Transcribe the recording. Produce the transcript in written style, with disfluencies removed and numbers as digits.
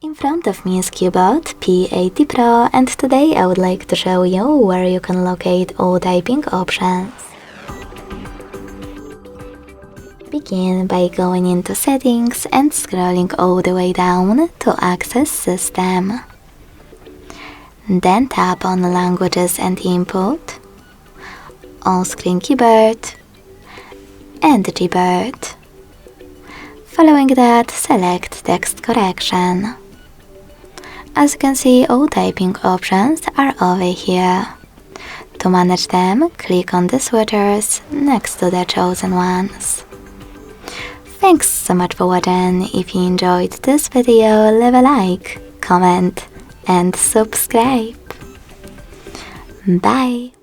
In front of me is Cubot P80 Pro, and today I would like to show you where you can locate all typing options. Begin by going into Settings and scrolling all the way down to Access System. Then tap on Languages and Input, On-Screen Keyboard, and Gboard. Following that, select Text Correction. As you can see, all typing options are over here. To manage them, click on the switchers next to the chosen ones. Thanks so much for watching. If you enjoyed this video, leave a like, comment and subscribe. Bye!